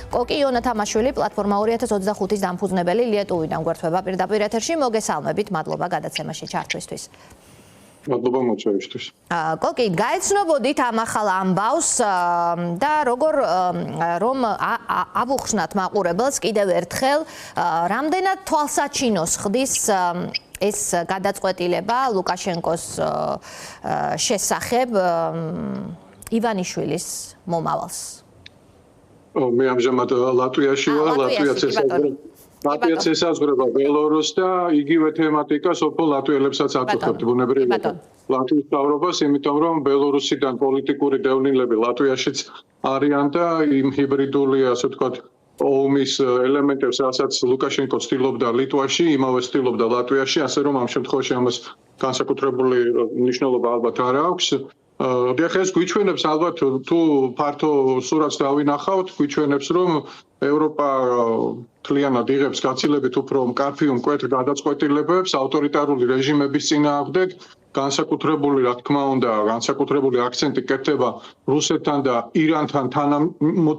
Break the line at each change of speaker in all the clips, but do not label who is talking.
კოკი იონა თამაშვილი პლატფორმა 2025-ის დამფუძნებელი ლიეტუვიდან გვერდება პირდაპირ ეთერში. მოგესალმებით, მადლობა გადაცემაში ჩართვისთვის.
მადლობა მოწვევისთვის.
კოკი, გაეცნობოდით ამ ახალ ამბავს და როგორ რომ ავუხსნათ მაყურებელს კიდევ ერთხელ, რამდენად თვალსაჩინოს ხდის ეს გადაწყვეტილება ლუკაშენკოს შესახებ ივანიშვილის მომავალს.
მე ამჟამად ლატვიაში ვარ, ლატვიაც ესაზღვრება ბელორუსს და იგივე თემატიკა სოფელ ლატვიელებსაც აწუხებთ ბუნებრივად. ლატვიის მთავრობას, იმიტომ რომ ბელორუსიდან პოლიტიკური დევნილები ლატვიაშიც არიან და იმ ჰიბრიდული, ასე ვთქვათ, ომის ელემენტებს, რასაც ლუკაშენკო ცდილობდა ლიტვაში, იმავე ცდილობდა ლატვიაში, ასე რომ ამ შემთხვევაში ამას განსაკუთრებული მნიშვნელობა ალბათ არ აქვს. ეს გვიჩვენებს ალბათ თუ ფართო სურათს დავინახავთ, გვიჩვენებს რომ ევროპა მთლიანად იღებს გაცილებით უფრო მკაფიო მკვეთრ გადაწყვეტილებებს ავტორიტარული რეჟიმების წინააღმდეგ, განსაკუთრებული, რა თქმა უნდა, განსაკუთრებული აქცენტი კეთდება რუსეთთან და ირანთან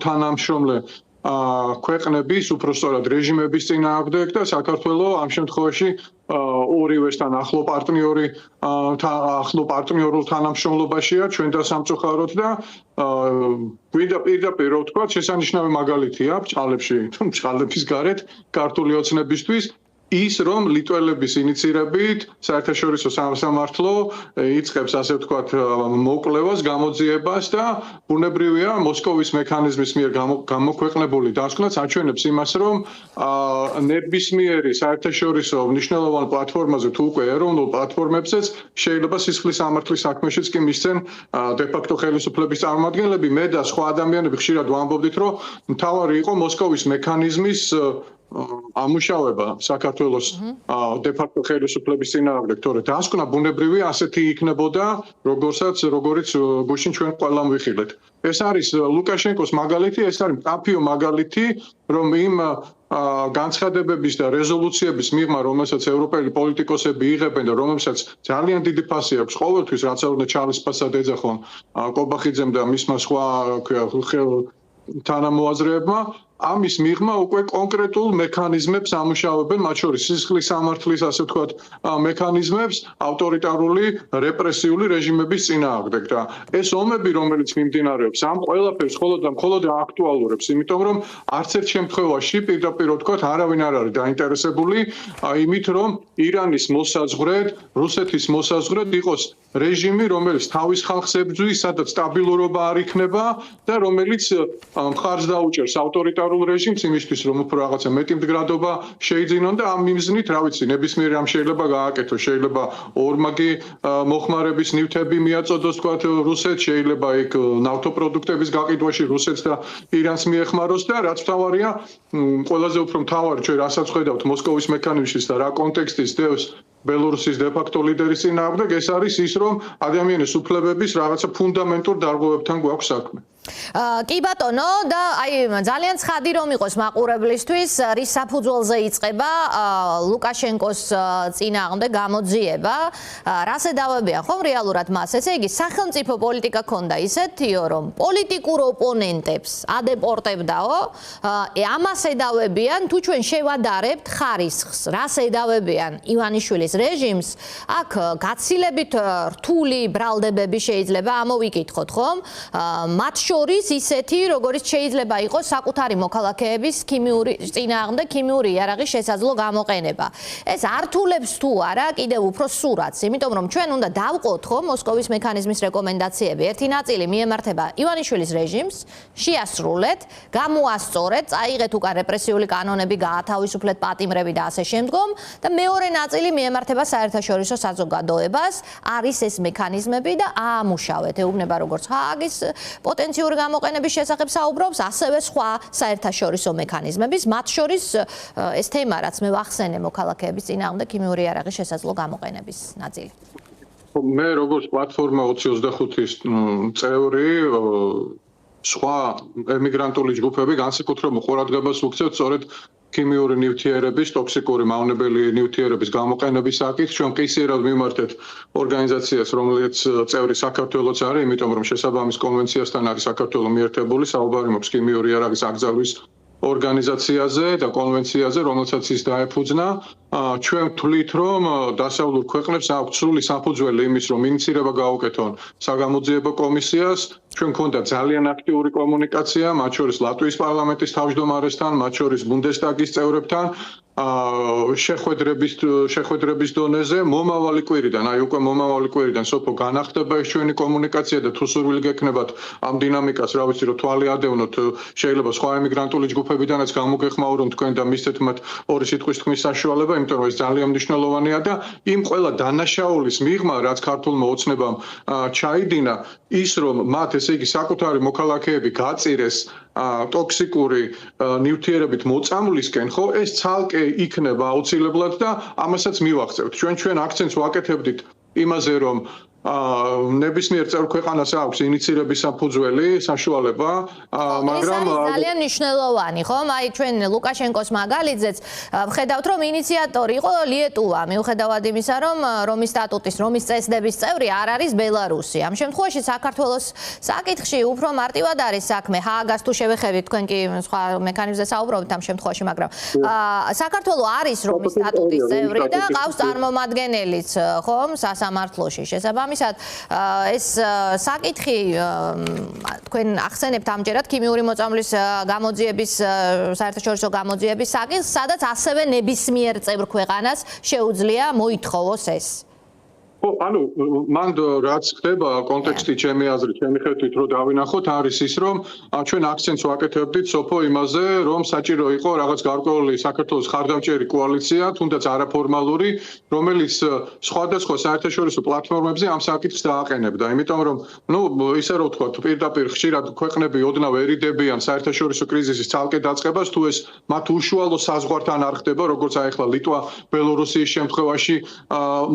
თანამშრომლე ქვეყნების, უпростоრად რეჟიმების წინააღმდეგ და საქართველოს ამ შემთხვევაში ორივესთან ახლო პარტნიორულ თანამშრომლობაშია ჩვენ და სამწუხაროდ და პირდაპირ რო ვთქვა, შესანიშნავი მაგალითია ბჭყალების გარეთ ქართული ოცნებისთვის ის რომ ლიტველების ინიცირებით საერთაშორისო სამართლო იწყებს ასე ვთქვათ მოკვლევას, გამოძიებას და ბუნებრივია მოსკოვის მექანიზმის მიერ გამოქვეყნებული დასკვნაც აჩვენებს იმას რომ ნებისმიერი საერთაშორისო მნიშვნელოვან პლატფორმაზე თუ უკვე ეროვნულ პლატფორმებზეც შეიძლება სისხლის სამართლის საქმეშიც კი მისცენ დე-ფაქტო ხელისუფლების წარმომადგენლები. მე და სხვა ადამიანები ხშირად ვამბობდით რომ მთავარი იყო მოსკოვის მექანიზმის ამუშავება საქართველოს დე-ფაქტო ხელისუფლების წინააღმდეგ, თორე დასკვნა ბუნებრივია ასეთი იქნებოდა, როგორიც გუშინ ჩვენ ყველამ ვიხილეთ. ეს არის ლუკაშენკოს მაგალითი, ეს არის მკაფიო მაგალითი, რომ იმ განცხადებების და რეზოლუციების მიღმა, რომელსაც ევროპელი პოლიტიკოსები იღებენ და რომელსაც ძალიან დიდი ფასი აქვს ყოველთვის, რაც არ უნდა ჩარლის ფასად ეძახონ კობახიძემ და მისმა სხვა თანამოაზრეებმა, ამის მიღმა უკვე კონკრეტულ მექანიზმებს ამუშავებენ, მათ შორის სისხლის სამართლის, ასე ვთქვათ, მექანიზმებს ავტორიტარული რეპრესიული რეჟიმების წინააღმდეგ და ეს ომები, რომელიც მიმდინარეობს, ამ ყველაფერს მხოლოდ აქტუალურებს, იმიტომ რომ არც ერთ შემთხვევაში პირდაპირ ვთქვათ, არავინ არ არის დაინტერესებული იმით, რომ ირანის მოსაზღვრედ, რუსეთის მოსაზღვრედ იყოს რეჟიმი, რომელიც თავის ხალხს ებრძვის, სადაც სტაბილურობა არ იქნება და რომელიც მხარს დაუჭერს ავტორიტარულ რეჟიმს იმისთვის, რომ უფრო რაღაცა მეტი მდგრადობა შეიძინონ და ამ მიზნით, რა ვიცი, ნებისმიერი ამ შეიძლება გააკეთოს, შეიძლება ორმაგი მოხმარების ნივთები მიაწოდოს, თქვათ, რუსეთს, შეიძლება იქ ნავთობპროდუქტების გაყიდვაში რუსეთს და ირანს მიეხმაროს და რაც მთავარია, ყველაზე უფრო მთავარი ჩვენ რასაც ხედავთ მოსკოვის მექანიზმის და რა კონტექსტის დევს ბელორუსის დე-ფაქტო ლიდერის წინააღმდეგ, ეს არის ის, რომ ადამიანის უფლებების რაღაცა ფუნდამენტურ დარღვევებთან გვაქვს საქმე.
კი ბატონო და ძალიან ცხადი რომ იყოს მაყურებლისთვის, რის საფუძველზე იწყება ლუკაშენკოს წინააღმდეგ გამოძიება, რას ედავებიან ხომ რეალურად მას, ესე იგი სახელმწიფო პოლიტიკა ქონდა ისეთიო, რომ პოლიტიკურ ოპონენტებს ადეპორტებდაო, ამას ედავებიან, თუ ჩვენ შევადარებთ ხარისხს, რას ედავებიან ივანიშვილის რეჟიმს, აქ გაცილებით რთული ბრალდებები შეიძლება ამოვიკითხოთ, ხომ? მათ შორის ისეთი, როგორც შეიძლება იყოს საკუთარი მოქალაქეების წინააღმდეგ ქიმიური იარაღის შესაძლო გამოყენება. ეს ართულებს თუ არა კიდევ უფრო სურათს, იმიტომ რომ ჩვენ უნდა დავყოთ ხომ მოსკოვის მექანიზმის რეკომენდაციები. ერთი ნაწილი მიემართება ივანიშვილის რეჟიმს, შეასრულეთ, გამოასწორეთ, წაიღეთ უკან რეპრესიული კანონები, გაათავისუფლეთ პატიმრები და ასე შემდგომ და მეორე ნაწილი მიემართება საერთაშორისო საზოგადოებას, არის ეს მექანიზმები და აამუშავეთ. ეუბნება როგორც ჰააგის პოტენციური გამოყენების შესახებ საუბრობს, ასევე სხვა საერთაშორისო მექანიზმების, მათ შორის ეს თემა, რაც მე ვახსენე მოქალაქეების წინააღმდეგ ქიმიური იარაღის შესაძლო გამოყენების ნაწილი.
მე როგორც პლატფორმა 2025-ის წევრი, სხვა ემიგრანტული ჯგუფები განსაკუთრებულ ყურადღებას ვუქცევთ სწორედ ქიმიური ნივთიერების, ტოქსიკური მავნებელი ნივთიერების გამოყენების საკითხს. ჩვენ ყისიერად მიმართეთ ორგანიზაციას, რომელიც წევრი საქართველოც არის, იმიტომ რომ შესაბამის კონვენციასთან არის საქართველოს მიერთებული, საუბარი მაქვს ქიმიური იარაღის აკრძალვის ორგანიზაციაზე და კონვენციაზე, რომელსაც ის დაეფუძნა. ჩვენ ვთვლით, რომ დასავლურ ქვეყნებს აქვთ სრული საფუძველი იმის, რომ ინიცირება გაუკეთონ საგამოძიებო კომისიას. ჩვენ გქონდა ძალიან აქტიური კომუნიკაცია, მათ შორის ლატვიის პარლამენტის თავმჯდომარესთან, მათ შორის ბუნდესტაგის წევრებთან. შეხვედრების დონეზე მომავალი კვირიდან, უკვე მომავალი კვირიდან სოფო განახდება ეს ჩვენი კომუნიკაცია და თუ სურვილი გექნებათ ამ დინამიკას, რა ვიცი, რომ თვალი ადევნოთ, შეიძლება სხვა ემიგრანტული ჯგუფებიდანაც გამოგეხმაურონ თქვენ და მისცეთ მათ ორი სიტყვის თქმის საშუალება, იმიტომ რომ ეს ძალიან მნიშვნელოვანია და იმ ყველა დანაშაულის მიღმა, რაც ქართულმა ოცნებამ ჩაიდინა, ის რომ მათ ესე იგი საკუთარი მოქალაქეები გაწირეს ტოქსიკური ნივთიერებით მოწამვლისკენ, ხო, ეს ცალკე იქნება აუცილებლად და ამასაც მივახცევთ. ჩვენ აქცენტს ვაკეთებდით იმაზე, რომ ნებისმიერ წევრ ქვეყანას აქვს ინიცირების საფუძველი, საშუალება, მაგრამ
ძალიან მნიშვნელოვანი, ხომ? აი ჩვენ ლუკაშენკოს მაგალითზეც ვხედავთ, რომ ინიციატორი იყო ლიეტუვა, მიუხედავად იმისა, რომ რომის სტატუტის, რომის წესდების წევრი არ არის ბელარუსი. ამ შემთხვევაში საქართველოს საკითხში უფრო მარტივად არის საქმე. ჰააგას თუ შევეხებით, თქვენ კი სხვა მექანიზმზე საუბრობთ ამ შემთხვევაში, მაგრამ საქართველო არის რომის სტატუტის წევრი და ყავს წარმომადგენელიც, ხომ, სასამართლოში. შესაბამისად, ეს საკითხი თქვენ ახსენებთ ამჯერად ქიმიური მოწამვლის გამოძიების საერთაშორისო გამოძიების საკითხს, სადაც ასევე ნებისმიერ წევრ ქვეყანას შეუძლია მოითხოვოს ეს.
ანუ მანდ რაც ხდება კონტექსტი ჩემი აზრით, ჩემი ხედვით რო დავინახოთ, არის ის, რომ ჩვენ აქცენტს ვაკეთებდით სოფო იმაზე, რომ საჭირო იყო რაღაც გარკვეული საქართველოს ხარდამჭერი კოალიცია, თუნდაც არაფორმალური, რომელიც სხვადასხვა საერთაშორისო პლატფორმებზე ამ საკითხს დააყენებდა. იმიტომ რომ, ისე რომ ვთქვათ, პირდაპირ ხშირად ქვეყნები ოდნავ ერიდებიან საერთაშორისო კრიზისის ცალკე დაწყებას, თუ ეს მათ უშუალო საზღვართან არ ხდება, როგორც აი ახლა ლიტვა, ბელორუსიის შემთხვევაში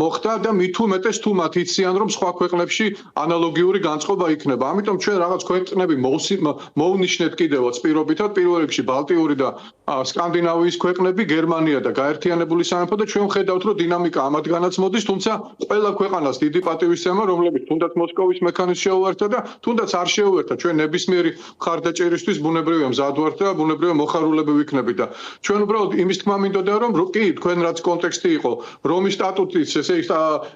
მოხდა და მით უმეტეს თუ მათ იციან, რომ სხვა ქვეყნებში ანალოგიური განწყობა იქნება. ამიტომ ჩვენ რაღაც ქვეყნები მოვნიშნეთ კიდევაც პირობითად, პირველ რიგში ბალტიური და სკანდინავიის ქვეყნები, გერმანია და გაერთიანებული სამეფო და ჩვენ ვხედავთ, რომ დინამიკა ამათგანაც მოდის, თუმცა ყველა ქვეყანას დიდი პატივისცემა, რომლებიც თუნდაც მოსკოვის მექანიზმს შეუერთდა და თუნდაც არ შეუერთდა, ჩვენ ნებისმიერი მხარდაჭერისთვის ბუნებრივია მზად ვართ და ბუნებრივია მოხარულები ვიქნებით და ჩვენ უბრალოდ იმის თქმა მინდოდა, რომ კი, თქვენ რაც კონტექსტი იყო, რომის სტატუტის, ესე იგი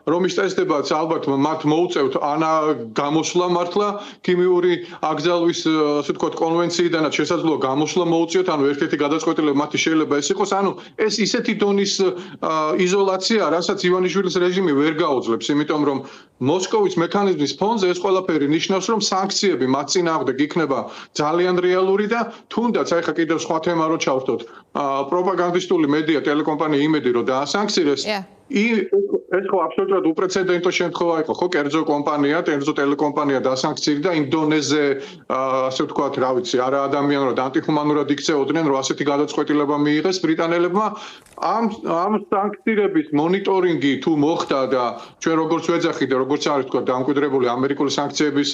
რომის წესდებაც ალბათ მათ მოუწევთ გამოსვლა მართლა ქიმიური აკრძალვის, ასე ვთქვათ, კონვენციიდანაც შესაძლოა გამოსვლა მოუწიოთ, ანუ ერთ-ერთი გადაწყვეტილება მათი შეიძლება ეს იყოს, ანუ ეს ისეთი დონის იზოლაცია, რასაც ივანიშვილის რეჟიმი ვერ გაუძლებს, იმიტომ რომ მოსკოვის მექანიზმის ფონზე ეს ყველაფერი ნიშნავს, რომ სანქციები მათ წინააღმდეგ იქნება ძალიან რეალური და თუნდაც აი ხა კიდევ სხვა თემა რო ჩავთოთ, პროპაგანდისტული მედია ტელეკომპანია იმედი რო დაასანქცირეს, ეს ხო აბსოლუტურად უპრეცედენტო შემთხვევა იყო, ხო, კერძო კომპანია, კერძო ტელეკომპანია დასანქცირდა იმ დონეზე, ასე ვთქვათ, რა ვიცი, არა ადამიანურად, ანტიხუმანურად იქცეოდნენ, რომ ასეთი გადაწყვეტილება მიიღეს ბრიტანელებმა. ამ სანქციების მონიტორინგი თუ მოხდა და ჩვენ როგორც ვეძახით და როგორც არის ვთქვათ, დამკვიდრებული ამერიკული სანქციების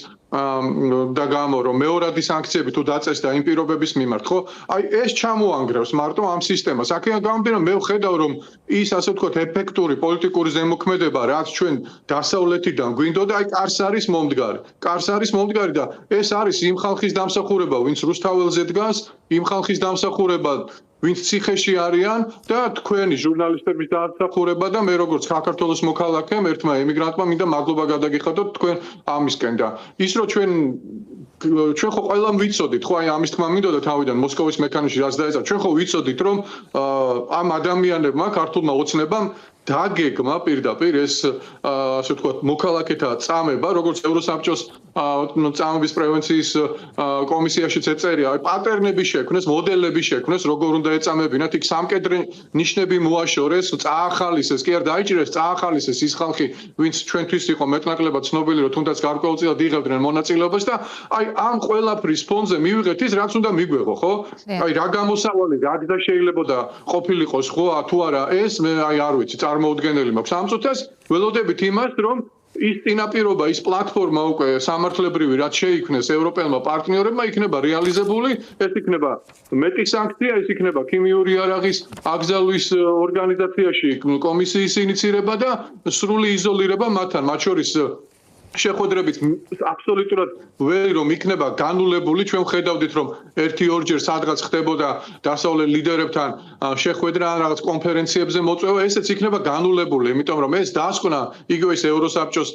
და გამო, რომ მეორადი სანქციები თუ დაწესდა იმ პირობების მიმართ, ხო? აი ეს ჩამოანგრევს მარტო ამ სისტემას. აქედან გამომდინარე, მე ვხედავ, რომ ის ასე ვთქვათ, ეფექტური პოლიტიკური ზემოქმედება, რაც ჩვენ დასავლეთიდან გვინდოდა, აი კარს არის მომდგარი. კარს არის მომდგარი და ეს არის იმ ხალხის დამსახურება, ვინც რუსთაველზე დგას, იმ ხალხის დამსახურება, ვინც ციხეში არიან და თქვენი ჟურნალისტების დამსახურება და მე როგორც საქართველოს მოქალაქე, ერთმა ემიგრანტმა მინდა მადლობა გადაგიხადოთ თქვენ ამისკენ და ის რომ ჩვენ ხო ყველამ ვიცოდით, ხო აი ამის თქმა მინდოდა თავიდან მოსკოვის მექანიზმში რაც დაეცა, ჩვენ ხო ვიცოდით, რომ ამ ადამიანებმა, ქართულმა ოცნებამ დაგეგმა პირდაპირ ეს ასე ვთქვათ, მოქალაქეთა წამება, როგორც ევროსაბჭოს წამების პრევენციის კომისიაშიც ეწერია, აი პატერნები შექმნეს, მოდელები შექმნეს, როგორ უნდა ეწამებინათ, იქ სამკედრე ნიშნები მოაშორეს, წაახალისეს, კი არ დაიჭირეს, წაახალისეს ის ხალხი, ვინც ჩვენთვის იყო მეტნაკლებად ცნობილი, რომ თუნდაც გარკვეულწილად იღებდნენ მონაწილეობას და აი ამ ყველაფრის ფონზე მივიღეთ ის, რაც უნდა მიგვეღო, ხო? აი რა გამოსავალი, რა გზა შეიძლება ყოფილიყო სხვა თუ არა ეს, მე აი არ ვიცი, წარმოუდგენელი მაქვს ამ წუთას, ველოდებით იმას, რომ ის წინაპირობა, ის პლატფორმა უკვე სამართლებრივი, რაც შეიქმნეს ევროპელმა პარტნიორებმა, იქნება რეალიზებული, ეს იქნება მეტი სანქცია, ეს იქნება ქიმიური იარაღის აკრძალვის ორგანიზაციაში კომისიის ინიცირება და სრული იზოლირება მათთან, მათ შორის შეხვედრებით აბსოლუტურად ვერი რომ იქნება განულებული, ჩვენ ხედავდით რომ 1-2 სადღაც ხდებოდა დასავლელ ლიდერებთან შეხვედრა ან რაღაც კონფერენციებზე მოწვევა, ესეც იქნება განულებული, იმიტომ რომ ეს დასკვნა იგივე ის ევროსაბჭოს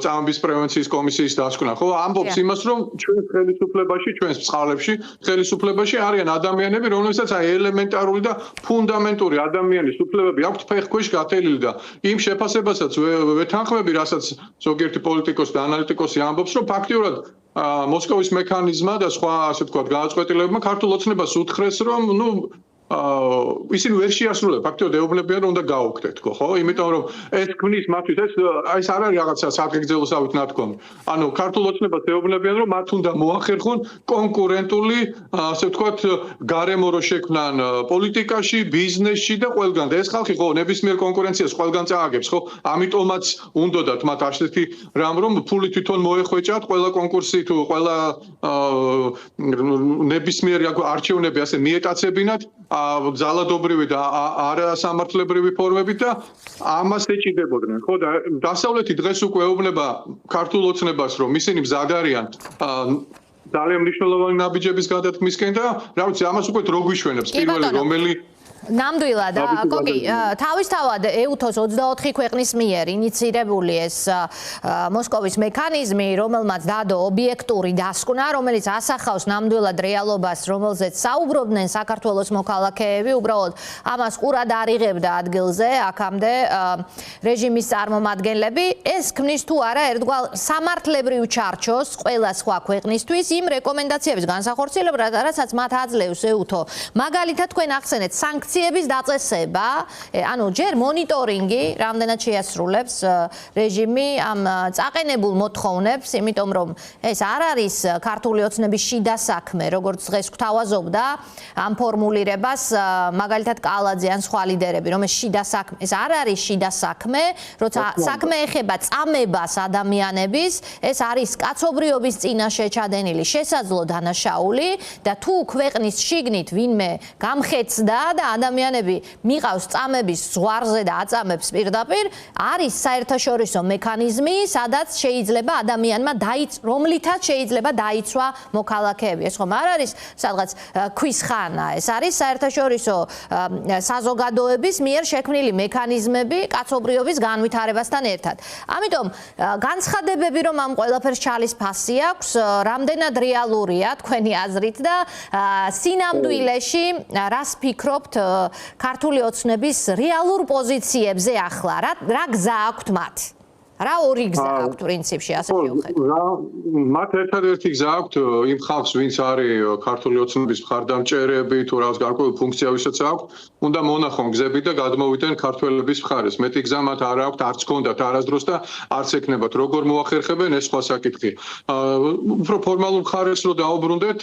წამების პრევენციის კომისიის დასკვნა, ხო, ამბობს იმას რომ ჩვენს ხელისუფლებაში, ჩვენს წყალებში, ხელისუფლებაში არიან ადამიანები, რომლებსაც აი ელემენტარული და ფუნდამენტური ადამიანის უფლებები აქვთ ფეხქვეშ გათელილი და იმ შეფასებასაც ვეთანხმები, რასაც ზოგიერთი პოლიტიკოსი და ანალიტიკოსი ამბობს, რომ ფაქტიურად მოსკოვის მექანიზმა და სხვა ასე ვთქვათ გააწყვეტილებებმა ქართულ ოცნებას უთხრეს, რომ ისინი ვერ შეასრულებენ ფაქტიურად ეუბნებიან რომ უნდა გაუქმდეთ, ხო? იმიტომ რომ ეს ქმნის მათთვის ეს არ არის რაღაცა საგეგმზელოსავით ნათქვამი. ანუ ქართულ ოცნებას ეუბნებიან რომ მათ უნდა მოახერხონ კონკურენტული, ასე ვთქვათ, გარემო რო შექმნან პოლიტიკაში, ბიზნესში და ყველგან. და ეს ხალხი ხო ნებისმიერ კონკურენციას ყველგან წააგებს, ხო? ამიტომაც უნდათ მათ ასეთი რამ რომ ფული თვითონ მოეხვეჭათ, ყველა კონკურსი თუ ყველა ნებისმიერი არჩევნები ასე მიეტაცებინათ ძალადობრივი და არასამართლებრივი ფორმებით და ამას ეჭიდებოდნენ, ხო? და დასავლეთი დღეს უკვე ეუბნება ქართულ ოცნებას, რომ ისინი მზად არიან ძალიან მნიშვნელოვანი ნაბიჯების გადათქმისკენ და რა ვიცი, ამას უკვე დრო გვიშვენებს პირველი რომელი
ნამდვილად, გოგი, თავისთავად EUTOS 24 ქვეყნის მიერ ინიცირებული ეს მოსკოვის მექანიზმი, რომელმაც დადო ობიექტური დასკვნა, რომელიც ასახავს ნამდვილად რეალობას, რომელზეც საუბრობდნენ საქართველოს მოქალაქეები, უბრალოდ ამას ყურად არ იღებდა ადგილზე, აქამდე რეჟიმის წარმომადგენლები, ეს ქმნის თუ არა ერთგვარ სამართლებრივ ჩარჩოს ყველა სხვა ქვეყნისთვის იმ რეკომენდაციების განსახორციელებლად, რასაც მათ აძლევს EUTO. მაგალითად, თქვენ ახსენეთ სანქციების დაწესება, ანუ ჯერ მონიტორინგი, რამდენად შეასრულებს რეჟიმი ამ წაყენებულ მოთხოვნებს, იმიტომ რომ ეს არ არის ქართული ოცნების შიდა საქმე, როგორც დღეს გვთავაზობდა ამ ფორმულირებას მაგალითად კალაძე ან სხვა ლიდერები, რომ ეს შიდა საქმე, ეს არ არის შიდა საქმე, როცა საქმე ეხება წამებას ადამიანების, ეს არის კაცობრიობის წინაშე ჩადენილი შესაძლო დანაშაული და თუ ქვეყნის შიგნით ვინმე გამხეცდა და ადამიანები მიყავს წამების ზღვარზე და აწამებს პირდაპირ, არის საერთაშორისო მექანიზმი, სადაც შეიძლება ადამიანმა რომლითაც შეიძლება დაიცვა მოქალაქეები. ეს ხომ არ არის სადღაც ქვის ხანა, ეს არის საერთაშორისო საზოგადოების მიერ შექმნილი მექანიზმები კაცობრიობის განვითარებასთან ერთად. ამიტომ განცხადებები, რომ ამ ყველაფერს ჩალის ფასი აქვს, რამდენად რეალურია თქვენი აზრით და სინამდვილეში რას ფიქრობთ ქართული ოცნების რეალურ პოზიციებზე ახლა, რა გზა აქვთ მათ? რა ორი გზა აქვთ პრინციპში, ასე შევხედოთ.
მათ ერთადერთი გზა აქვთ იმ ხალხს, ვინც არის ქართული ოცნების მხარდამჭერები თუ რაღაც გარკვეული ფუნქცია ვისაც აქვთ, უნდა მონახონ გზები და გადმოვიდნენ ქართველების მხარეს. მეტი გზა მათ არ აქვთ, არც ჰქონდათ არასდროს და არც ექნებათ. როგორ მოახერხებენ, ეს სხვა საკითხია. უფრო ფორმალურ მხარეს რო დაუბრუნდეთ,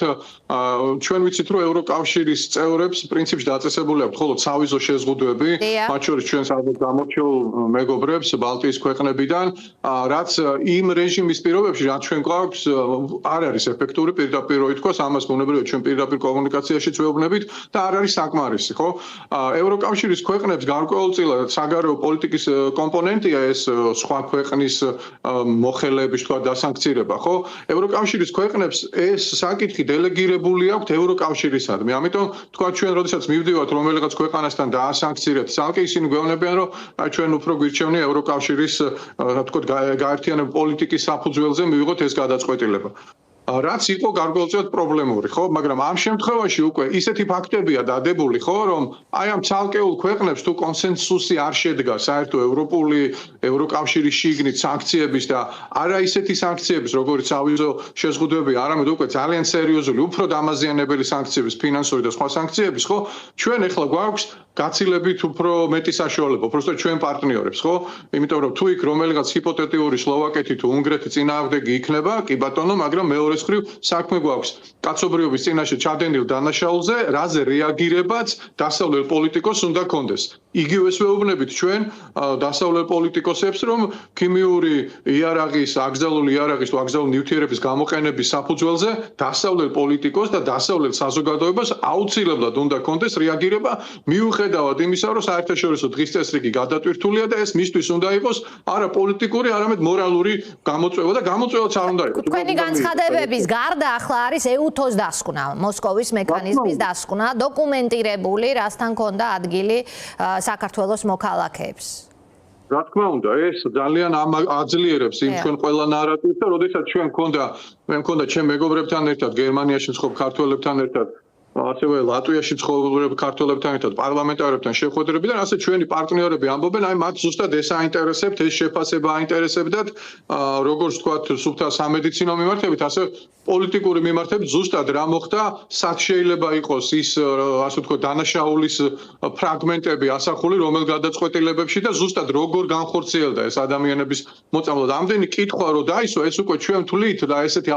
ჩვენ ვიცით, რომ ევროკავშირის წევრებს პრინციპში დაწესებული აქვს მხოლოდ სავიზო შეზღუდვები, მათ შორის ჩვენს ალბათ გამორჩეულ მეგობრებს ბალტიის ქვეყნებიდან, რაც იმ რეჟიმის პირობებში, რაც ჩვენ გვაქვს, არ არის ეფექტური, პირდაპირ რო ითქვას, ამას ბუნებრივია ჩვენ პირდაპირ კომუნიკაციაშიც ვეუბნებით და არ არის საკმარისი, ხო? ევროკავშირის ქვეყნებს გარკვეულწილად საგარეო პოლიტიკის კომპონენტია ეს სხვა ქვეყნის მოხელეების თქვა დასანქცირება, ხო? ევროკავშირის ქვეყნებს ეს საკითხი დელეგირებული აქვთ ევროკავშირისადმი. ამიტომ თქვა ჩვენ როდესაც მივდივართ რომელიღაც ქვეყანასთან დაასანქცირებთ, სალკე ისინი გვეუბნებიან, რომ ჩვენ უფრო გვირჩევნია ევროკავშირის რა თქმა უნდა გაერთიანებული პოლიტიკის საფუძველზე მივიღოთ ეს გადაწყვეტილება. რაც იყო გარკვეულწილად პრობლემური, ხო? მაგრამ ამ შემთხვევაში უკვე ისეთი ფაქტებია დადებული, ხო, რომ აი ამ ცალკეულ ქვეყნებს თუ კონსენსუსი არ შედგა საერთო ევროკავშირის შიგნით სანქციების და არა ისეთი სანქციების, როგორც სავიზო შეზღუდვები, არამედ უკვე ძალიან სერიოზული, უფრო დამაზიანებელი სანქციების, ფინანსური და სხვა სანქციების, ხო? ჩვენ ახლა გვაქვს გაცილებით უფრო მეტი საშუალება, უბრალოდ ჩვენ პარტნიორებს, ხო? იმიტომ რომ თუ იქ რომელიღაც ჰიპოთეტიური სლოვაკეთი თუ უნგრეთი წინააღმდეგი იქნება, კი ბატონო, მაგრამ მეორე მხრივ საქმე გვაქვს კაცობრიობის წინაშე ჩადენილ დანაშაულზე, რაზე რეაგირებაც დასავლელ პოლიტიკოსს უნდა კონდეს. იგივეს ვეუბნებით ჩვენ დასავლელ პოლიტიკოსებს, რომ ქიმიური იარაღის, აკრძალული იარაღის თუ აკრძალული ნივთიერების გამოყენების საფუძველზე დასავლელ პოლიტიკოსს და დასავლელ საზოგადოებას აუცილებლად უნდა კონდეს რეაგირება მიუხედავად მიუხედავად იმისა, რომ საერთაშორისო დღის წესრიგი გადატვირთულია და ეს მისთვის უნდა იყოს არა პოლიტიკური, არამედ მორალური გამოწვევა და გამოწვევაც არ უნდა იყოს.
თქვენი განცხადებების გარდა ახლა არის EUTOS დასკვნა, მოსკოვის მექანიზმის დასკვნა, დოკუმენტირებული, რასთან ქონდა ადგილი საქართველოს მოქალაქეებს.
რა თქმა უნდა, ეს ძალიან აძლიერებს იმ ჩვენ ყველა ნარატივს და როდესაც ჩვენ მე მქონდა ჩემ მეგობრებთან ერთად გერმანიაში მცხოვრებ ქართველებთან ერთად ასევე ლატვიაში მცხოვრებ ქართველებთან ერთად პარლამენტარებთან შეხვედრებიდან ასე ჩვენი პარტნიორები ამბობენ, აი მათ ზუსტად ეს აინტერესებთ, ეს შეფასება აინტერესებდათ, როგორც ვთქვათ, სუფთა სამედიცინო მიმართებით, ასე პოლიტიკური მიმართებით ზუსტად რა მოხდა, სად შეიძლება იყოს ის ასე ვთქვათ დანაშაულის ფრაგმენტები ასახული რომელ გადაწყვეტილებებში და ზუსტად როგორ განხორციელდა ეს ადამიანების მოწამლა. ამდენი კითხვა რო დაისვა, ეს უკვე ჩვენ თვლით და ესეთი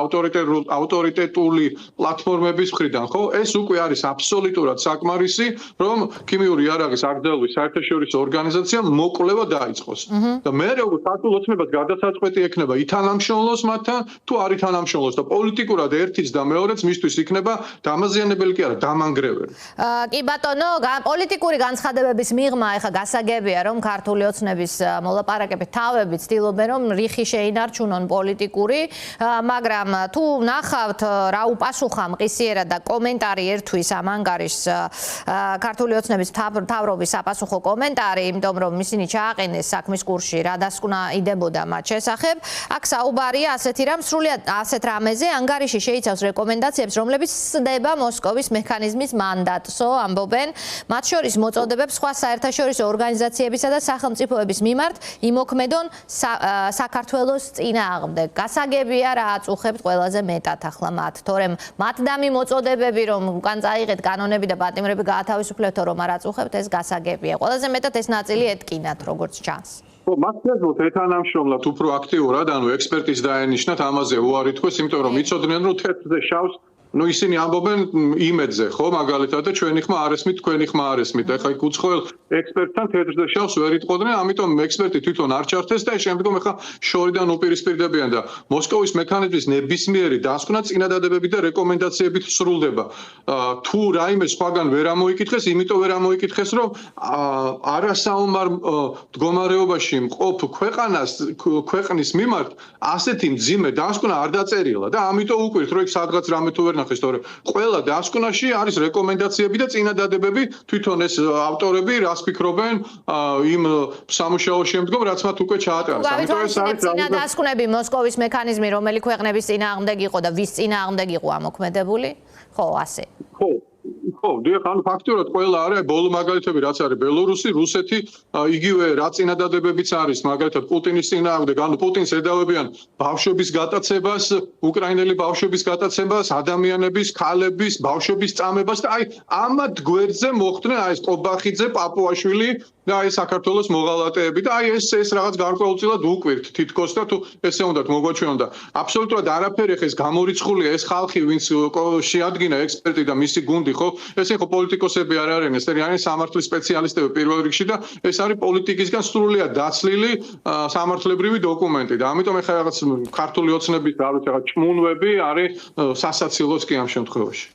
ავტორიტეტული პლატფორმების მხრიდან, ხო? ეს უკვე არის აბსოლუტურად საკმარისი, რომ ქიმიური იარაღის აკრძალვის საერთაშორისო ორგანიზაციამ მოკვლევა დაიწყოს. და მე როგორც სათულოცნებას გადასაწყვეტი ექნება ითანამშრომლოს მათთან, თუ არ ითანამშრომლოს და პოლიტიკურად ერთიც და მეორეც მისთვის იქნება დამაზიანებელი კი არა, დამანგრეველი.
კი ბატონო, პოლიტიკური განცხადებების მიღმა ეხა გასაგებია, რომ ქართული ოცნების მოლაპარაკებები თავები ცდილობენ, რომ რიხი შეინარჩუნონ პოლიტიკური, მაგრამ თუ ნახავთ რა უპასუხა მყისიერად და კომენტარი ერთვის ამ ანგარიშს ქართული ოცნების მთავრობის საპასუხო კომენტარი, იმიტომ რომ ისინი ჩააყენეს საქმის კურსში, რა დასკვნა იდებოდა მათ შესახებ. აქ საუბარია ასეთი რამ, სრულიად ასეთ რამეზე ანგარიში შეიცავს რეკომენდაციებს, რომლებიც სცდება მოსკოვის მექანიზმის მანდატსო, ამბობენ, მათ შორის მოწოდებებს სხვა საერთაშორისო ორგანიზაციებისა და სახელმწიფოების მიმართ იმოქმედონ საქართველოს წინააღმდეგ. გასაგებია რა აწუხებთ ყველაზე მეტად ახლა მათ, თორემ მათ დამი მოწოდებები რომ უკან წაიღეთ კანონები და პატიმრები გაათავისუფლებთო რომ არ აწუხებთ, ეს გასაგებია. ყველაზე მეტად ეს ნაწილი ეტკინათ, როგორც ჩანს.
მას შეძლოთ ეთანამშრომლად უფრო აქტიურად, ანუ ექსპერტის დაენიშნათ, ამაზე უარი თქვეს, იმიტომ რომ იცოდნენ, რომ თეთრზე შავს ისინი ამბობენ იმედზე, ხო, მაგალითად და ჩვენი ხმა არ ესმით, თქვენი ხმა არ ესმით. ეხლა იქ უცხოელ ექსპერტთან თეთრზე შავს ვერ იტყოდნენ, ამიტომ ექსპერტი თვითონ არ ჩართეს და შემდგომ ეხლა შორიდან უპირისპირდებიან და მოსკოვის მექანიზმის ნებისმიერი დასკვნა წინადადებებით და რეკომენდაციებით სრულდება. თუ რაიმე სხვაგან ვერ ამოიკითხეს, იმიტომ ვერ ამოიკითხეს, რომ არასაომარ მდგომარეობაში მყოფ ქვეყნის მიმართ ასეთი მძიმე დასკვნა არ დაწერილა და ამიტომ უკვირთ, რომ იქ სადღაც რამე თუ ვერ ნახეს, თორე ყველა დასკვნაში არის რეკომენდაციები და წინადადებები, თვითონ ეს ავტორები რას ფიქრობენ იმ სამუშაოს შემდგომ, რაც მათ უკვე ჩაატარეს.
ამიტომ ეს არის წინადასკვნები მოსკოვის მექანიზმი, რომელი ქვეყნების წინააღმდეგ იყო და ვის წინააღმდეგ იყო ამოქმედებული? ხო, ასე.
ხო, დიახ, ანუ ფაქტურად ყველა არის, ბოლო მაგალითები რაც არის ბელორუსი, რუსეთი, იგივე რა წინადადებებიც არის, მაგალითად პუტინის წინააღმდეგ, ანუ პუტინს ედავებიან ბავშვების გატაცებას, უკრაინელი ბავშვების გატაცებას, ადამიანების, ქალების, ბავშვების წამებას და აი ამათ გვერდზე მოხდნენ აი ეს ყობახიძე, პაპუაშვილი და აი საქართველოს მოღალატეები და აი ეს რაღაც გარკვეულწილად უკვირთ თითქოს და თუ ესე უნდათ მოგვაჩვენონ და აბსოლუტურად არაფერი ხეს გამორიცხულია ეს ხალხი, ვინც შეადგინა ექსპერტი და მისი გუნდი, ხო? ეს ხო პოლიტიკოსები არ არიან, ეს არის სამართლის სპეციალისტები პირველ რიგში და ეს არის პოლიტიკისგან სრულიად დაცლილი სამართლებრივი დოკუმენტი და ამიტომ ეხლა რაღაც ქართული ოცნების, რა ვიცი, რაღაც ჭმუნვები არის სასაცილოს კი ამ შემთხვევაში.